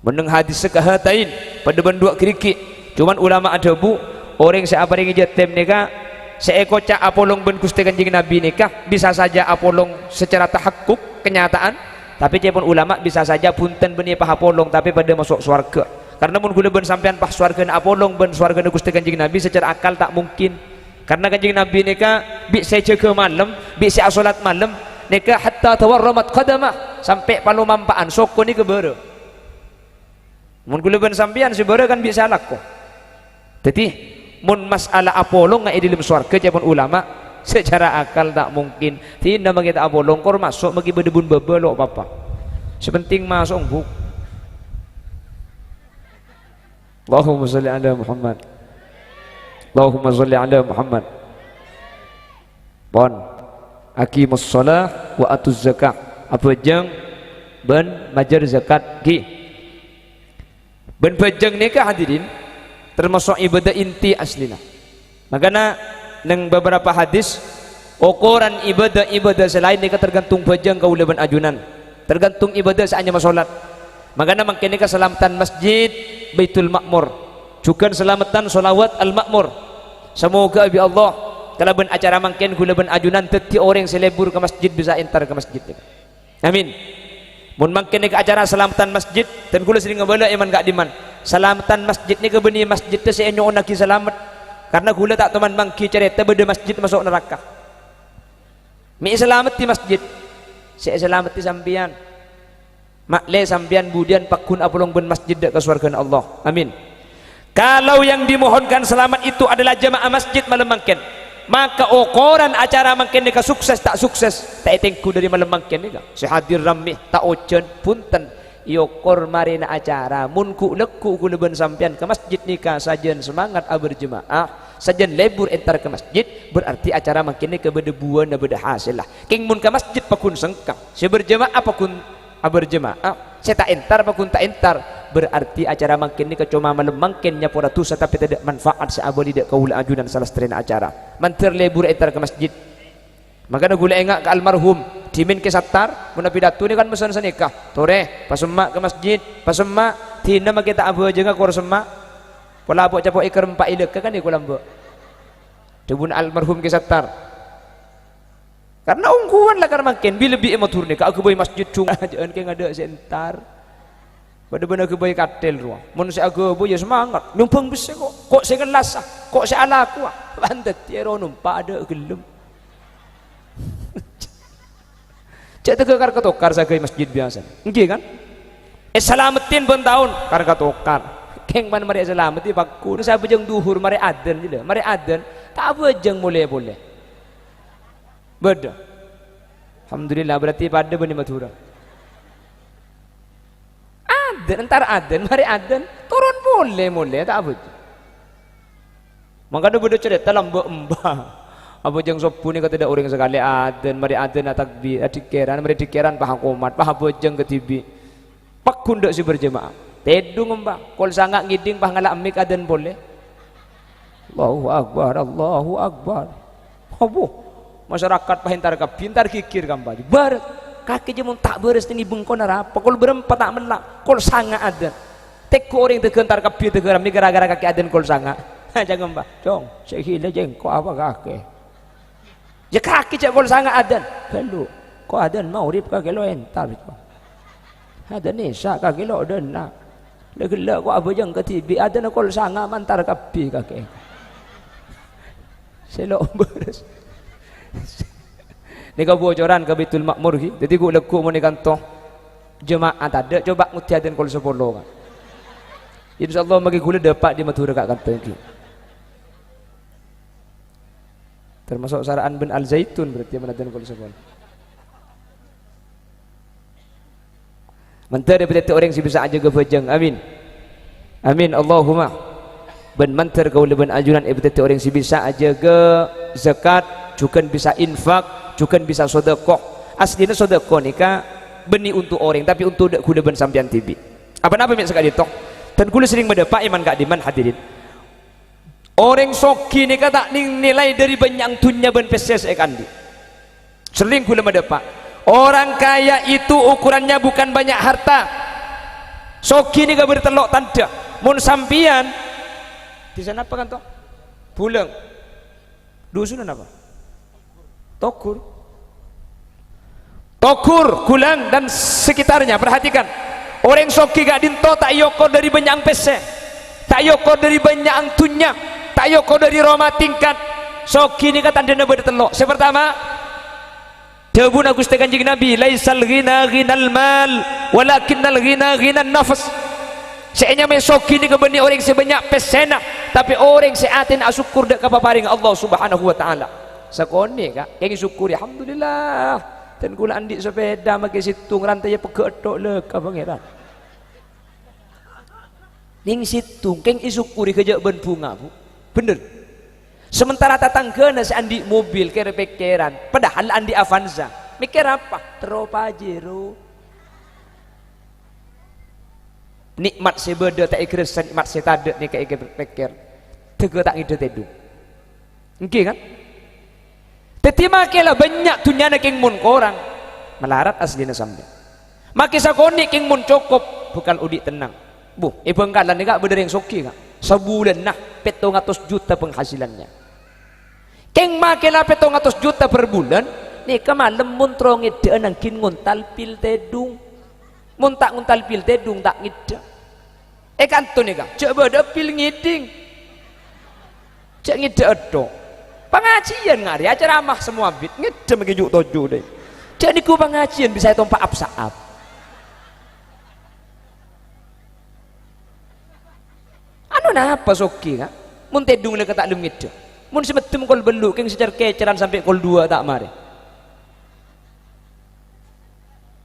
Meneng hadis sekahatain pada bendua keriki. Cuman ulama ada bu orang saya beri kajatem nikah seeko cak apolong ben Gusti Kanjeng Nabi nikah bisa saja apolong secara tahakkuk kenyataan tapi cepun ulama bisa saja punten beni pahapolong tapi pada masuk surga. Karena mun gula ben sampean pas swarga apolong ben swarga Gusti Kanjeng Nabi secara akal tak mungkin. Karena Kanjeng Nabi nika bi saya jaga malam, bi saya salat malam, nika hatta tawarramat qadamah sampai palu mampaan soko ni kebere. Mun gula ben sampean sebere kan bisa laku. Jadi mun masalah apolong ngai di dalam swarga cepon ulama secara akal tak mungkin. Tina mangita apolong kor masuk magi bedebun bebelok apa. Sepenting masuk buk. Allahumma salli ala Muhammad. Allahumma salli ala Muhammad. Pon aqimus shalah wa atuz zakah. Apa jeng ben majar zakat ki. Ben pejeng nikah hadirin termasuk ibadah inti aslina. Makanya nang beberapa hadis ukuran ibadah selain nikah tergantung pejeng kaula ben ajunan. Tergantung ibadah saanya masolat. Makanya makin nikah selamatan masjid Baitul Ma'mur juga selamatan solawat Al-Ma'mur semoga abi Allah kalau ben acara makin gula ben ajunan teti orang selebur ke masjid bisa entar ke masjid amin mun makin ke acara selamatan masjid dan gula sering ngebala iman gak diman selamatan masjid ni ke beni masjid tu saya nyon lagi selamat karena gula tak teman mangki cerita beda masjid masuk neraka mi selamat di masjid saya selamat di sampian makle sambian budian pakun apolong ben masjid ke surga Allah amin. Kalau yang dimohonkan selamat itu adalah jamaah masjid malam mangken maka ukuran acara mangken nika sukses tak sukses tak etengku dari malam mangken nika si hadir ramih tak ojen punten yokor marina acara munku leku ku leben sampian ke masjid nika sajen semangat berjemaah sajen lebur entar ke masjid berarti acara mangken nika beda buan beda hasil lah king mun ke masjid pakun sengkang si berjemaah pakun berjemaah saya tak entar pakun tak entar berarti acara makin ni cuma malam makinnya pura tusa tapi tidak manfaat seabadi dek kaula ajunan salah seterina acara manter lebur entar ke masjid makanya gula engak ke almarhum dimin ke satar muna pidato ni kan mesan senikah tore pasemak ke masjid pasemak tina makita abu aja ngak kor semak pola abok capok iker empat ilek kan ni kulambo debun almarhum ke satar karena ungguan lah karena makin bila lebih ematur ni aku boy masjid cung aja kan ada sentar pada benar aku boy katel ruang mun saya aku boy ya semangat numpang bisa kok saya kelas kok saya ala aku bantet ya numpak ada gelem cak tege kar ketokar sagai masjid biasa nggih kan selamatin ben tahun kar ketokar keng man mari selamati pakku saya bejeng duhur mari adan gitu mari adan tak bejeng mulai boleh beda alhamdulillah berarti pada benih matura adan entar adan mari adan turun boleh tak apa makanya beda cerita lambo mbah apa jeng sopu ni kata ada orang sekali adan mari adan takbir dikeran mari dikeran paham komat paham bojeng ketibi pak kundak si berjemaah tedung mbah kol sangat ngiding pah ngalak amik adan boleh Allahu Akbar, Allahu Akbar. Apa? Masyarakat pahintar ka pintar kikir kambali. Bar kaki jemun tak beres ini bengkon apa? Kol berempat tak melak, kol sanga ada. Teko orang tegentar ka pi tegeram ni gara-gara kaki aden kol sanga. Jangan mbah. Dong, sehila jengko apa kaki? Ya kaki cak kol sanga adan. Kalau ko adan mau rip kaki lo entar itu. Ada nisa kaki lo dena. Legela ko apa jeng ketibi adan kol sanga mantar ka pi kaki. Selo beres. Ni kau bocoran ke Baitul Makmur ki. Jadi ku lekuk mo ni kantong jemaah ada coba ngutiaden kol 10 kan. Insyaallah magi kula dapat di Madura kak kantong ki. Termasuk Saraan bin Al Zaitun berarti manaden kol 10. Mantar daripada orang si bisa aja ke bajang. Amin. Amin Allahumma. Ben mantar kau leben ajunan daripada orang si bisa aja ke zakat, juga bisa infak, juga bisa sedekah. Aslinya sedekah nikah beni untuk orang, tapi untuk kula ben sampean tibi. Apa-apa mek sekali tok. Dan kula sering mendapat iman kak diman hadirin. Orang soki nikah tak nilai dari banyak dunia ben peses kandi. Sering kula mendapat. Orang kaya itu ukurannya bukan banyak harta. Soki nikah bertelok tanda. Mun sampian di sana apa kan toh? Pulang. Dusunan apa? Tokur. Tokur, Kulang dan sekitarnya. Perhatikan. Orang soki gak dinto tak yoko dari banyak pese. Tak yoko dari banyak antunya. Tak yoko dari Roma tingkat. Soki ini kata anda bertelok. Sepertama, jawabun aku setekan jing Nabi. Laisal ghina ghinal mal, walakinnal ghina ghinan nafas. Seenya mesoki ni kebeni orang sebanyak pesena, tapi orang seatin asyukur dek kapaparing Allah Subhanahu wa taala. Sakone kak, yang syukur alhamdulillah. Dan kula andi sepeda make situng rantai pegedok le ka pangeran. Ning situng keng isyukuri kejak ben bunga, Bu. Bener. Sementara tetanggana si andi mobil kere-pekeran, padahal andi Avanza. Mikir apa? Tero Pajero. Nikmat sebeda tak ikres nikmat setada ni kayak berpikir tega tak ngide tedu engke kan teti makelah banyak tunyana king mun korang melarat aslinya sampai make sakoni king mun cukup bukan udik tenang bu bengkalan ni kak bener yang soki kak sebulan nah 700 juta penghasilannya king makelah 700 juta per bulan ni kemalem mun trongi dean kin nguntal pil tedung mun tak nguntal pil tedung tak ngida kanton ni kak coba ada pil ngiding cak ngida edo pengajian ngari acara ramah semua bit ngida mengijuk tojo deh cak niku pengajian bisa tompak apsaap anu napa soki kak mun tedung le ketak lem ngida mun semetem kol beluk keng sejar keceran sampai kol 2 tak mari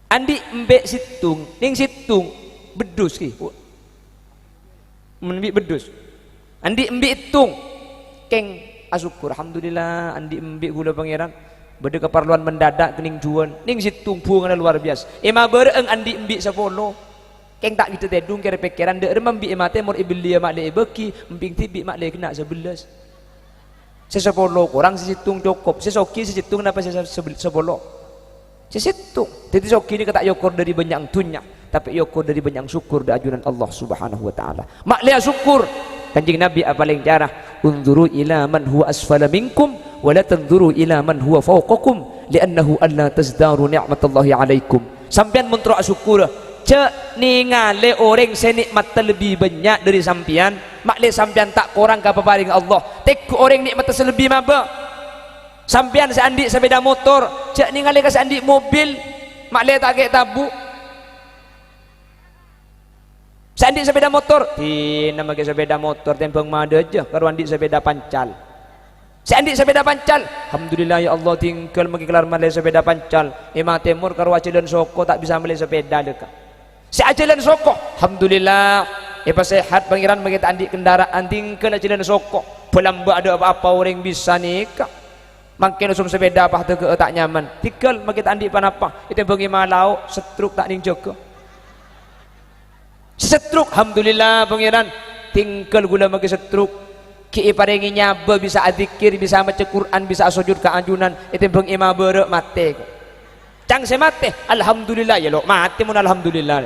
andi mbek situng ning situng bedus ki menbi bedus andi mbek hitung keng asyukur alhamdulillah andi mbek gula pangeran bede keperluan mendadak kening juan ning situng bunga luar biasa ema bereeng andi mbek 10 keng tak gitu tedung kere pikiran de rembi emate mur iblia mak le beki emping tibi mak le kena 11 sesepolo kurang sesitung cukup sesoki sesitung napa sepolo sesitung jadi soki ini kata yokor dari banyak dunya tapi yokor dari banyak syukur di ajunan Allah Subhanahu wa taala mak le syukur kanjeng Nabi apa paling cara unzuru ila man huwa asfala minkum wa la tanzuru ila man huwa fawqakum li'annahu alla tazdaru ni'matallahi alaikum sampean mentro syukur cek ningale orang senikmat lebih banyak dari sampean mak le sampean tak kurang ka paparing Allah tek orang nikmat selebih maba sampean seandi sepeda motor cek ningale ka seandi mobil mak le tak kek tabu seandi sepeda motor tina make sepeda motor tempeng made aja karo andi sepeda pancal seandi sepeda pancal alhamdulillah ya Allah tinggal make kelar male sepeda pancal emang temur karo acilen soko tak bisa male sepeda dekat si acilen soko alhamdulillah pas sehat pangeran make andi kendaraan tinggal acilen soko pelamba ada apa-apa orang bisa nikah makin usum sepeda apa tak nyaman tinggal make andi panapa itu bengi malau setruk tak ning jaga setruk alhamdulillah pangeran tinggal gula make setruk ki paringi nyaba bisa adzikir, bisa maca Quran, bisa sujud ke ajunan, itu beng ima berek mate kok. Cang se mate, alhamdulillah ya lo mate mun alhamdulillah.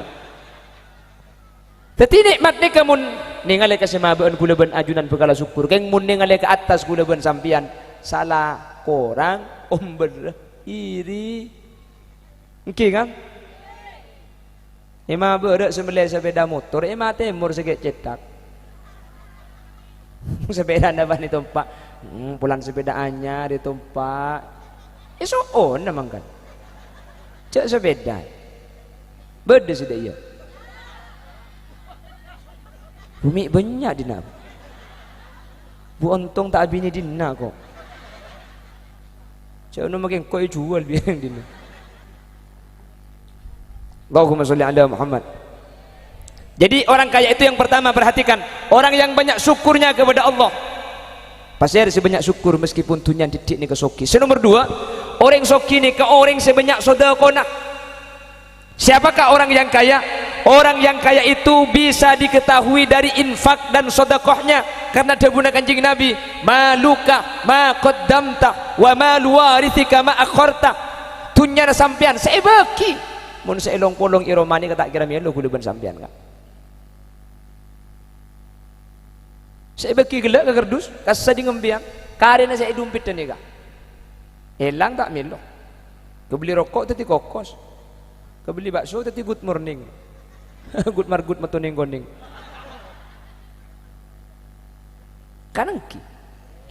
Teti nikmat ni kamun ningali ka semabeun kula ben ajunan bekala syukur. Keng mun ningali ke atas kula ben sampian salah korang omber iri. Engki kan? Ima berek sembelih sepeda motor, ima temur segek cetak. Sepeda nabah ditumpak, pulang sepeda anyar ditumpak. Iso on namang kan. Cek sepeda. Beda sudah iya. Bumi banyak dina. Bu untung tak abini dina kok. Cek nu makin koi jual biang dina. Allahumma sholli ala Muhammad. Jadi orang kaya itu yang pertama, perhatikan, orang yang banyak syukurnya kepada Allah. Pasti harus banyak syukur meskipun dunia didik ni ke soki. Nomor dua, orang soki ni ke orang sebanyak sedekah. Siapakah orang yang kaya? Orang yang kaya itu bisa diketahui dari infak dan sedekahnya, karena dahulu Kanjeng Nabi, maluka ma qaddamta wa malu warithika ma akharta. Dunia sampean sebeki mun seelong polong iromani kata kira melo kudu ben sampean kak. Saya bagi gelak ke kerdus, kasih di ngembiang, karena saya dumpit dan ega, elang tak milo, kebeli rokok tadi kokos, kebeli bakso tadi good morning, good margut matuning goning, kanangki,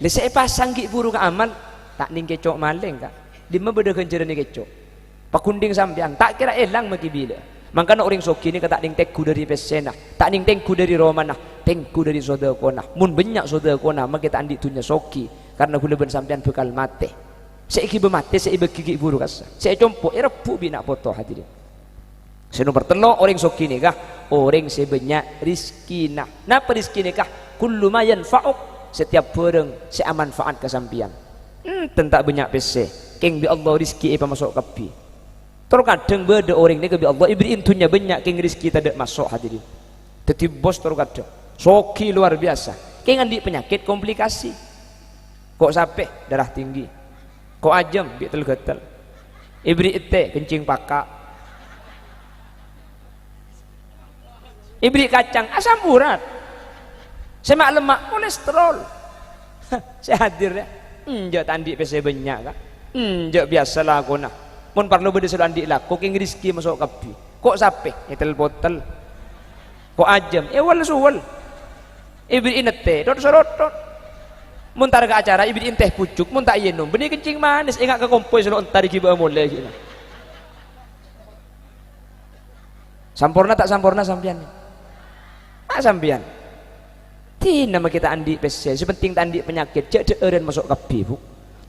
saya pasang ki burung aman, tak ning kecok maling kak, lima beda kenceran ni kecok, pakunding sambian, tak kira elang maki bila. Makanya orang soki ni kata ning tekku dari pesena, tak ning tekku dari romana, tekku dari sodakona. Mun banyak sodakona, maka kita andi tunya soki, karena gula ben sampean bekal mate. Saya ibu mate, saya ibu gigi buru kasa. Saya compo, repu bina foto hadirin. Saya nomor telo orang soki ni kah? Orang sebanyak rizki nah. Napa rizki ni kah? Kullu ma yanfa'uk, setiap barang saya manfaat ke sampean. Tentak banyak pese, keng bi Allah rizki apa masuk kapi. Terkadang beda orang ni kebi Allah ibrin tunya banyak keng rizki tidak masuk hadirin. Teti bos terkadang soki luar biasa. Keng andi penyakit komplikasi. Kok sampai darah tinggi. Kok ajam bitel getel. Ibri ite kencing pakak. Ibri kacang asam urat. Semak lemak kolesterol. Saya hadir ya. Enjak tandi pese banyak kak. Enjak biasalah aku nah. Mun parlo beda selalu andi lah, kok yang rizki masuk kapi, kok sape, nyetel botol, kok ajam, wal suwal, ibri inete, dot sorotot, mun tar ke acara ibri inteh pucuk, mun tak yenum, benih kencing manis, ingat ke kompoi selalu entar kiba mulai gila. Sampurna tak sampurna sampian, tak sampian. Tina nama kita andi pese, sepenting andi penyakit, jadi eren masuk kapi bu.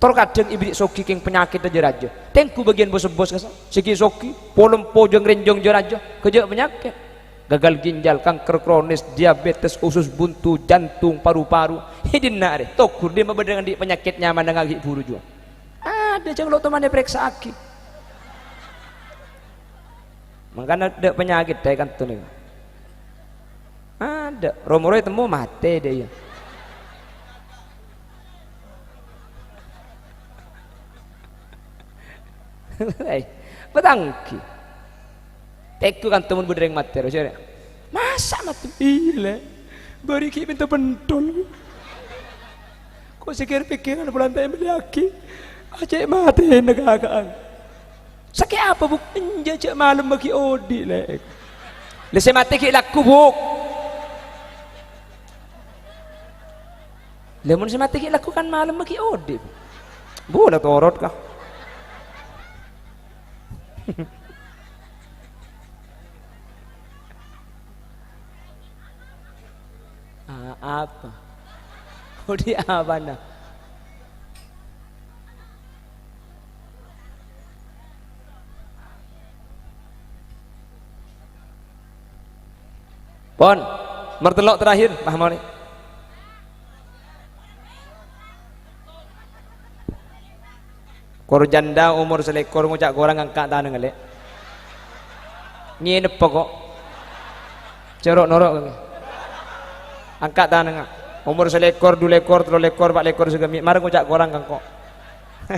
Terkadang ibrik soki keng penyakit aja raja. Tengku bagian bos-bos kasa. Segi soki, polem pojong renjong raja. Kerja penyakit. Gagal ginjal, kanker kronis, diabetes, usus buntu, jantung, paru-paru. Hidin nare. Tokur dia membeda dengan penyakit nyaman dengan gigi buru juga. Ada jangan lo temannya periksa aki. Makanya ada penyakit dia kan tuh nih. Ada. Romoro temu mati dia. Betangki teku kan temen berdeng materi masa mati bila beri ki minta pentol kok sikir pikiran belantai meliaki aja mati negagaan sakit apa buk enjak malam bagi odi lek lese mati ki laku buk lemon se mati ki laku kan malam bagi odi boleh torot kah. Apa? Oh dia apa nah? Pon, mertelok terakhir, Pak Mari. Kor janda umur selekor ngucak korang angkat tanah ngelek. Nyenep pokok. Cerok norok. Angkat tanah ngak. umur selekor, dua lekor, tiga lekor, empat lekor segemi. Mari ngucak korang kang kok.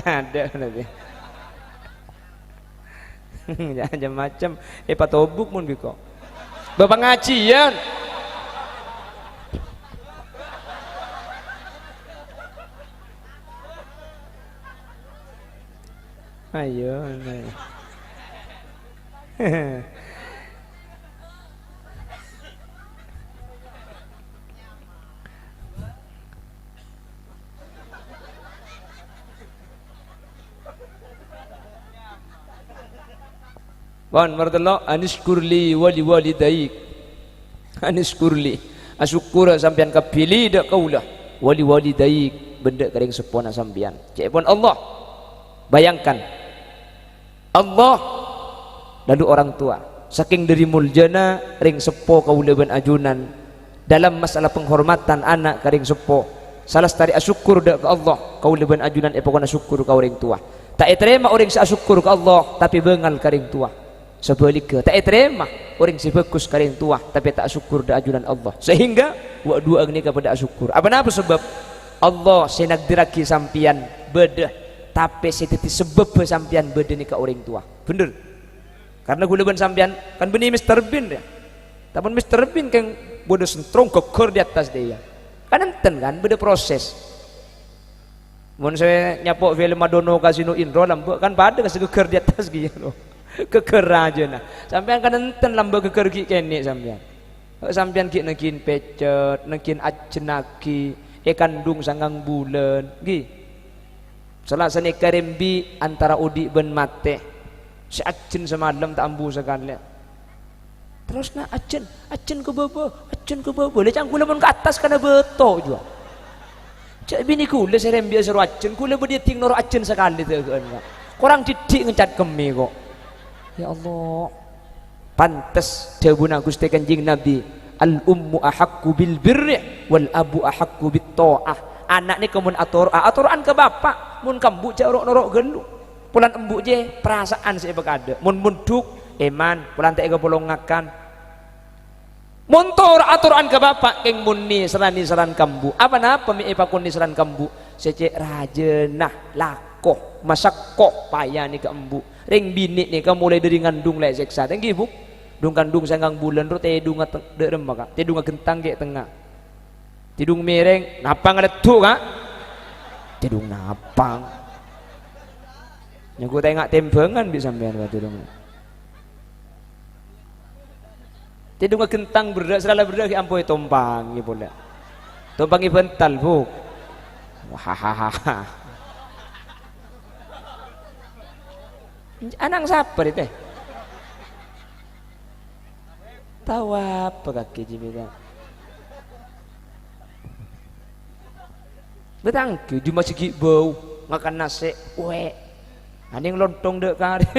Ada nanti. Jangan macam patobuk mun biko. Bapak ngajian. Ayo, ayo. Wan martelo aniskurli wali walidaik. Aniskurli asyukur sampean kapili dak kaulah wali walidaik benda kering sepona sampean. Cek pun Allah. Bayangkan Allah lalu orang tua saking dari muljana ring sepo kaula ben ajunan dalam masalah penghormatan anak karing sepo salah setari asyukur dak ke Allah kaula ben ajunan pokona syukur ka orang tua. Tak terima orang seasyukur ke Allah tapi bengal karing tua. Sebaliknya tak terima orang si bagus karing tua tapi tak syukur da ajunan Allah sehingga wa dua agni kepada asyukur apa sebab Allah senagdiraki sampian bedah tapi setiti sebab sampian bedah ni ke orang tua bener karena gula ban sampian kan benih Mr. Bean ya tapi Mr. Bean kan bodoh sentrong keker di atas dia kan enten kan beda proses mun saya nyapok film Madono Kasino Indro lambek kan pada kasih keker di atas gitu keker aja nah sampean kan enten lambek keker ki kene sampean ki nekin pecet nekin ajenaki kandung sangang bulan gi salah sani karimbi antara udi ben mate si ajen semalam tak ambu sekali terus na ajen ke bawah le cang kula pun ke atas kana beto juga cak bini kula serembi seru ajen kula bedia ting noro ajen sekali teukeun kurang didik ngecat kemi kok ya Allah pantes dawuh Gusti Kanjeng Nabi al ummu ahaqqu bil birri wal abu ahaqqu bit ta'ah anak ni kemun aturan ke bapak mun kambu cak norok gelu pulan embu je perasaan saya bekade mun munduk iman pulan teh golongakan montor aturan ke bapak keng munni serani seran kambu apa napa mi ipakun ni seran kambu secek rajenah lakoh masakoh payah ni ke embu ring bini ni ka mulai dari ngandung le seksa tenggi bu dung kandung sanggang bulan ro teh dunga derem maka teh dunga gentang ge tengah tidung mereng napang ada tu ka tidung napang nyaku tengak tembengan bisa sampean ka tidung tidung gentang berdak serala berdak ki ampoi tompang ki pula tompangi bental bu wahahaha anang sabar itu tahu apa kaki jibida betang ke cuma segi bau makan nasi we aning lontong dek kari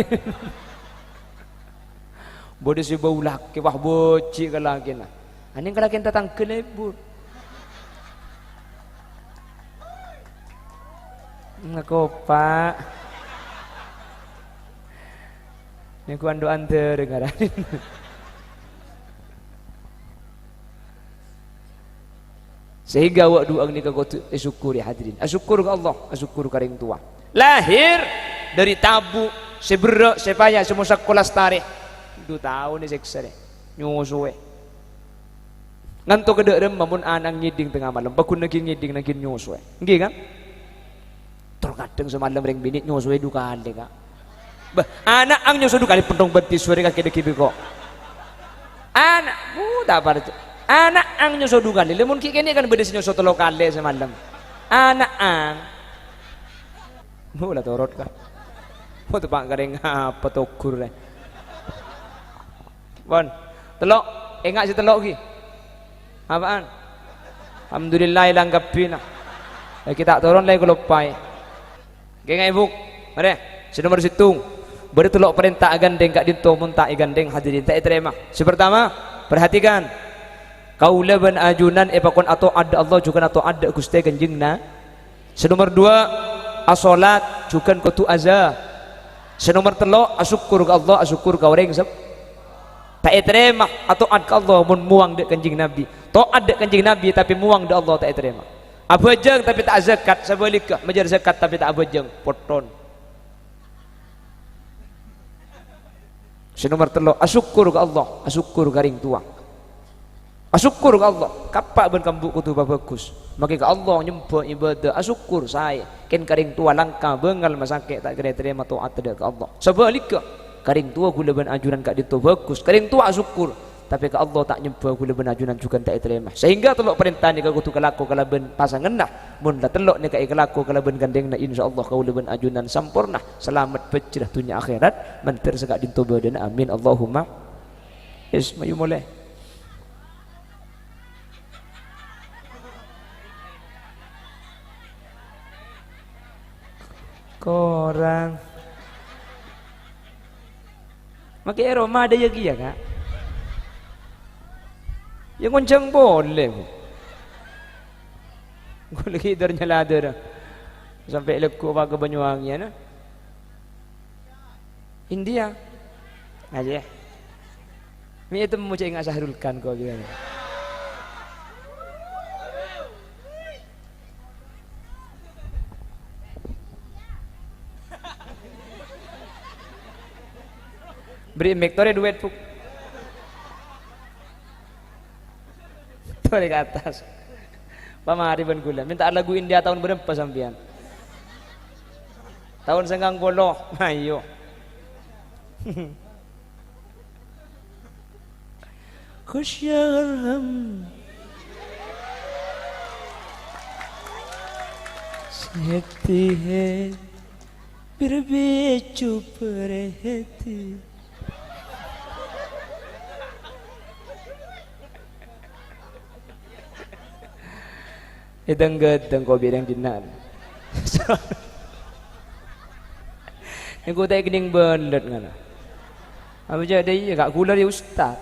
bodoh si bau laki wah boci ke laki nah aning ke laki tatang kenebur ngaku pak ni ku ando anter ngaran sehingga wak doang ni kau syukuri hadirin asyukur ke Allah asyukur ke ring tua lahir dari tabu seberak sepaya semua sekolah stareh 2 tahun ni seksa deh nyusuwe ngantuk kedek dem mamun anang ngiding tengah malam bakun naging ngiding naging nyusuwe nggih kan terkadang semalam ring bini nyusuwe 2 kali kak anak ang nyusuwe 2 kali pentong betis suara kaki deki kok anak tak pada anak ang nyusuh 2 kali lemun ki kene kan bedes nyusuh 3 kali semalam anak ang mula torot ka mau tepak garing apa tokur deh bon telok enggak si telok ki apaan alhamdulillah ilang kapina kita turun lagi kelupai gengai buk mari si nomor situng beri telok perintah gandeng kak dinto muntah gandeng hadirin tak terima pertama perhatikan kaula ban ajunan epakon atau ada Allah juga atau ada Gusti Kanjeng na senomor 2 asolat juga kutu azza senomor 3 asyukur ke Allah asyukur ke orang tak terima atau ad Allah mun muang dek kanjing Nabi taat dek kanjing Nabi tapi muang dek Allah tak terima abajeng tapi tak zakat sebaliknya menjar zakat tapi tak abajeng poton si nomor telu asyukur ke Allah asyukur garing tua asyukur ke Allah kapak ben kambuk kutu bagus maka ke Allah nyembah ibadah asyukur saya ken karing tua langka bengal masake tak kena terima taat dek ke Allah sebaliknya karing tua gula ben ajunan kak ditu bagus karing tua syukur tapi ke Allah tak nyembah gula ben ajunan juga tak terima sehingga telok perintah ni kudu kelaku kala ben pasangan nah mun dah telok ni kai kelaku kala ben gandeng na insyaallah kau ben ajunan sampurna selamat pecrah dunia akhirat mentir sekak ditu badan amin Allahumma yes mayu mulai korang maka Roma ada lagi ya kak yang goncang boleh gue lagi darnya ladar sampai lekuk pakai Banyuwangi ya India aja ini itu mau cek nggak sahrulkan kau gimana beri mektore duit puk tuh ke atas pamari ban gula minta lagu India tahun berapa sampian tahun 90 ayo khusyarham sehati hai berbecu perhati gedeng kau bidang jinan yang kau tak kening belet ngana apa jadi ya kak gula dia ustad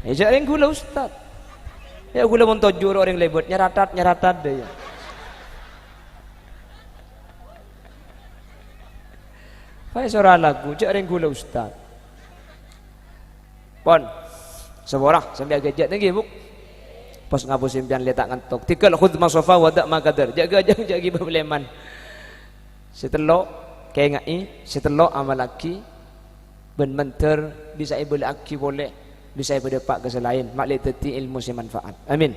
ya jadi gula ustad ya gula pun tojur orang lebut nyeratat dia Fai suara lagu jadi gula ustad pon seborah sampai agak lagi buk pas ngapus impian letak ngantok tikal khud masofa wadak makadar jaga jagi bableman setelok kayak ngai setelok amal laki ben menter bisa ibu laki boleh bisa ibu depak ke selain maklid teti ilmu si manfaat amin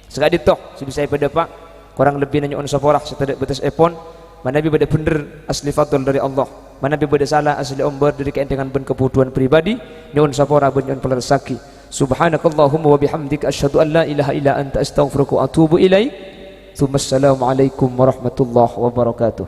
sekali tok si bisa ibu depak kurang lebih nanya on saporah setedak betas epon mana bi bade bener asli fadl dari Allah mana bi bade salah asli omber dari keendengan ben kebutuhan pribadi nyon saporah ben nyon pelasaki subhanakallahumma wa bihamdika asyhadu an la ilaha illa anta astaghfiruka wa atubu ilaik. Assalamualaikum warahmatullahi wabarakatuh.